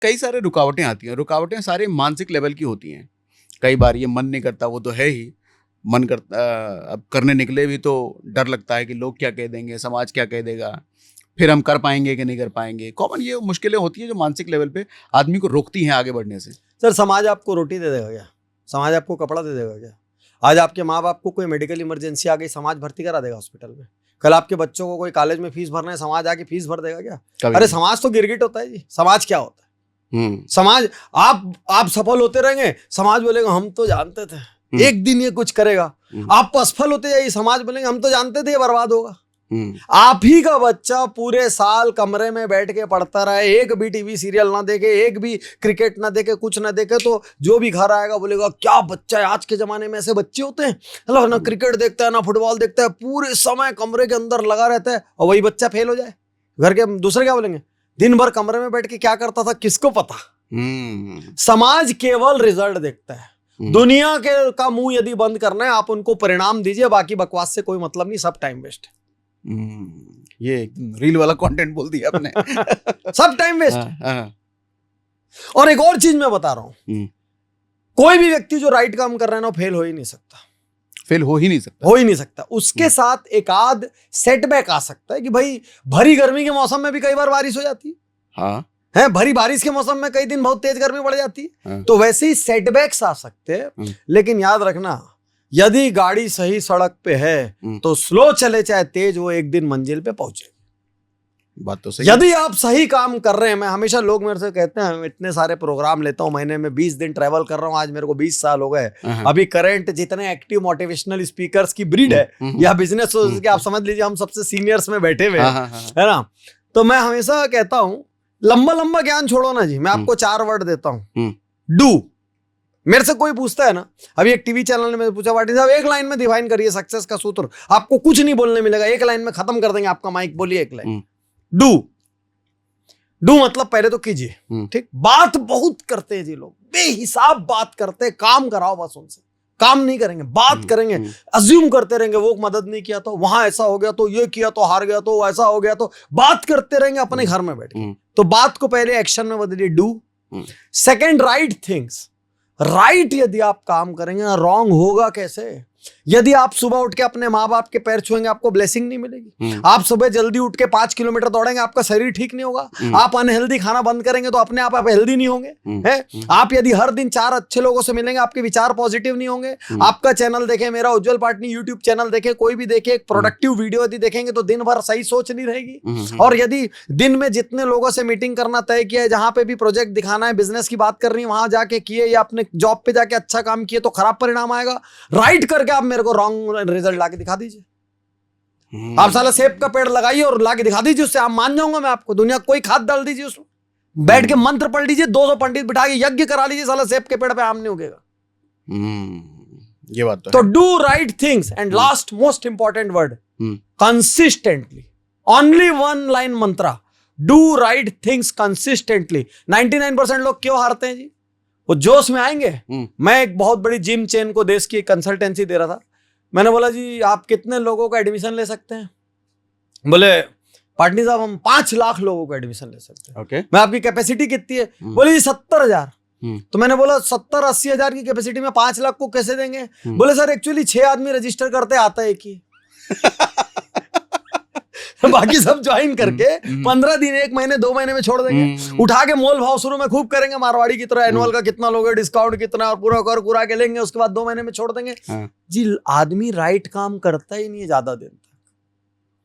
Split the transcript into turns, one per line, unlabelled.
कई सारे रुकावटें आती हैं। रुकावटें सारे मानसिक लेवल की होती हैं। कई बार ये मन नहीं करता, वो तो है ही, मन करता, अब करने निकले भी तो डर लगता है कि लोग क्या कह देंगे, समाज क्या कह देगा, फिर हम कर पाएंगे कि नहीं कर पाएंगे। कॉमन ये मुश्किलें होती हैं जो मानसिक लेवल पे आदमी को रोकती हैं आगे बढ़ने से।
सर, समाज आपको रोटी दे देगा क्या? समाज आपको कपड़ा दे देगा क्या? आज आपके माँ बाप को कोई मेडिकल इमरजेंसी आ गई, समाज भर्ती करा देगा हॉस्पिटल में। कल आपके बच्चों को कोई कॉलेज में फीस भरना है, समाज आके फीस भर देगा क्या? अरे समाज तो गिरगिट होता है जी। समाज क्या होता है? समाज, आप सफल होते रहेंगे, समाज बोलेगा हम तो जानते थे एक दिन ये कुछ करेगा। आप असफल होते जाइए, समाज बोलेंगे हम तो जानते थे ये बर्बाद होगा। आप ही का बच्चा पूरे साल कमरे में बैठ के पढ़ता रहे, एक भी टीवी सीरियल ना देखे, एक भी क्रिकेट ना देखे, कुछ ना देखे, तो जो भी घर आएगा बोलेगा क्या बच्चा है। आज के जमाने में ऐसे बच्चे होते हैं, मतलब ना क्रिकेट देखता है ना फुटबॉल देखता है, पूरे समय कमरे के अंदर लगा रहता है, और वही बच्चा फेल हो जाए। घर के दूसरे क्या बोलेंगे, दिन भर कमरे में बैठ के क्या करता था किसको पता। समाज केवल रिजल्ट देखता है। दुनिया के का मुंह यदि बंद करना है, आप उनको परिणाम दीजिए, बाकी बकवास से कोई मतलब नहीं, सब टाइम वेस्ट है।
ये रील वाला कंटेंट बोल दिया आपने।
सब टाइम वेस्ट। और एक और चीज मैं बता रहा हूं, कोई भी व्यक्ति जो राइट काम कर रहा है ना, फेल हो ही नहीं सकता।
फेल हो ही नहीं सकता,
हो ही नहीं सकता। उसके साथ एक आध सेटबैक आ सकता है कि भाई भरी गर्मी के मौसम में भी कई बार बारिश हो जाती है।
हाँ
है, भरी बारिश के मौसम में कई दिन बहुत तेज गर्मी बढ़ जाती है। तो वैसे ही सेटबैक्स आ सकते हैं। लेकिन याद रखना, यदि गाड़ी सही सड़क पे है तो स्लो चले चाहे तेज, वो एक दिन मंजिल पे पहुंचेगी।
बात तो सही।
यदि आप सही काम कर रहे हैं, मैं हमेशा, लोग मेरे से कहते हैं इतने सारे प्रोग्राम लेता हूं, महीने में 20 दिन ट्रैवल कर रहा हूं, आज मेरे को 20 साल हो गए। अभी करंट जितने एक्टिव मोटिवेशनल स्पीकर्स की ब्रीड है या बिजनेस, आप समझ लीजिए हम सबसे सीनियर्स में बैठे हुए हैं, है ना। तो मैं हमेशा कहता हूं, लंबा लंबा ज्ञान छोड़ो ना जी, मैं आपको 4 वर्ड देता हूं। डू। मेरे से कोई पूछता है ना, अभी एक टीवी चैनल ने मेरे पूछा, पाटिल साहब एक लाइन में डिफाइन करिए सक्सेस का सूत्र, आपको कुछ नहीं बोलने मिलेगा, एक लाइन में खत्म कर देंगे आपका माइक, बोलिए एक लाइन। डू। डू मतलब पहले तो कीजिए, ठीक। बात बहुत करते हैं जी लोग, बेहिसाब बात करते हैं, काम कराओ बस उनसे। काम नहीं करेंगे, बात करेंगे, अज्यूम करते रहेंगे, वो मदद नहीं किया तो वहां ऐसा हो गया, तो ये किया तो हार गया, तो ऐसा हो गया, तो बात करते रहेंगे अपने घर में बैठ के। तो बात को पहले एक्शन में बदलिए, do. Second, right things. Right यदि आप काम करेंगे ना, रॉन्ग होगा कैसे? यदि आप सुबह उठ के अपने माँ बाप के पैर छुएंगे, आपको ब्लेसिंग नहीं मिलेगी। आप सुबह जल्दी उठ के 5 किलोमीटर दौड़ेंगे, आपका शरीर ठीक नहीं होगा। आप अनहेल्दी खाना बंद करेंगे तो अपने आप हेल्दी नहीं होंगे, है। आप यदि हर दिन 4 अच्छे लोगों से मिलेंगे, आपके विचार पॉजिटिव नहीं होंगे। आपका चैनल देखें, मेरा उज्जवल पाटनी यूट्यूब चैनल देखें, कोई भी देखे, एक प्रोडक्टिव वीडियो यदि देखेंगे तो दिन भर सही सोच नहीं रहेगी। और यदि दिन में जितने लोगों से मीटिंग करना तय किया है, जहां पे भी प्रोजेक्ट दिखाना है, बिजनेस की बात करनी है, वहां जाके किए, या अपने जॉब पे जाके अच्छा काम किए, तो खराब परिणाम आएगा। राइट करके आप मेरे को रॉन्ग रिजल्ट लाके दिखा दीजिए। आप साला सेब का पेड़ लगाइए और लाके दिखा दीजिए, उससे आप मान जाऊंगा मैं आपको। दुनिया कोई खाद डाल दीजिए उसमें, बैठ के मंत्र पढ़ लीजिए, 200 पंडित बिठा के यज्ञ करा लीजिए, साला सेब के पेड़ पे आम नहीं उगेगा।
ये बात
तो do right things. And last most important word, consistently. Only 1 line Mantra, do right things consistently. 99% लोग क्यों हारते हैं जी? वो जोश में आएंगे। मैं एक बहुत बड़ी जिम चेन को देश की कंसल्टेंसी दे रहा था। मैंने बोला जी आप कितने लोगों का एडमिशन ले सकते हैं? बोले पाटनी साहब हम 5 लाख लोगों का एडमिशन ले सकते हैं।
okay.
मैं आपकी कैपेसिटी कितनी है? बोले जी 70,000। तो मैंने बोला 70-80 हजार की कैपेसिटी में 5 लाख को कैसे देंगे? बोले सर एक्चुअली 6 आदमी रजिस्टर करते, आता है कि बाकी सब ज्वाइन करके 15 दिन, 1 महीने, 2 महीने में छोड़ देंगे। उठा के मोल भाव शुरू में खूब करेंगे, मारवाड़ी की तरह, एनुअल का कितना लोगे, डिस्काउंट कितना, और पूरा कर कुरा के लेंगे, उसके बाद 2 महीने में छोड़ देंगे। जी आदमी राइट काम करता ही नहीं है ज्यादा दिन।